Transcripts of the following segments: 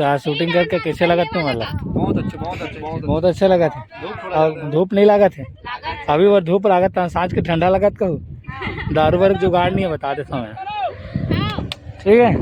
तो आज शूटिंग करके कैसे लगा तुम्हाला? बहुत अच्छे बहुत अच्छे बहुत अच्छा लगा था। और धूप नहीं लगा थे? अभी वो धूप लागत था, सांझ के ठंडा लगत कहूँ। दारू वारू जुगाड़ नहीं है, बता देता हूँ मैं। ठीक है।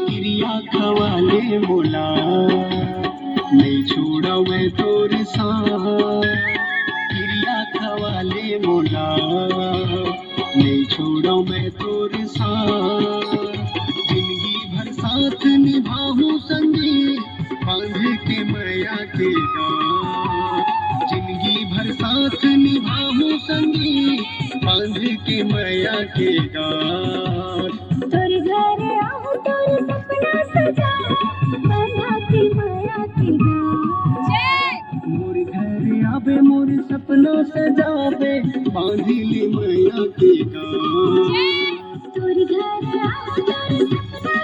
क्रिया खवाले बोला नहीं छोड़ा मैं तोर साथ, क्रिया खवाले बोला नहीं छोड़ा मैं तोर साथ, जिंदगी भर साथ निभाऊं संगी बांध के मैया के गाँव, जिंदगी भर साथ निभाऊं संगी बांध के मैया के गाँव। तोर घर आऊं तोर सपना सजा बना के माया की गाँव। मोर घर आवे मोर सपना सजावे बांधिली मैया के गाँव। तोर घर आऊं तोर सपना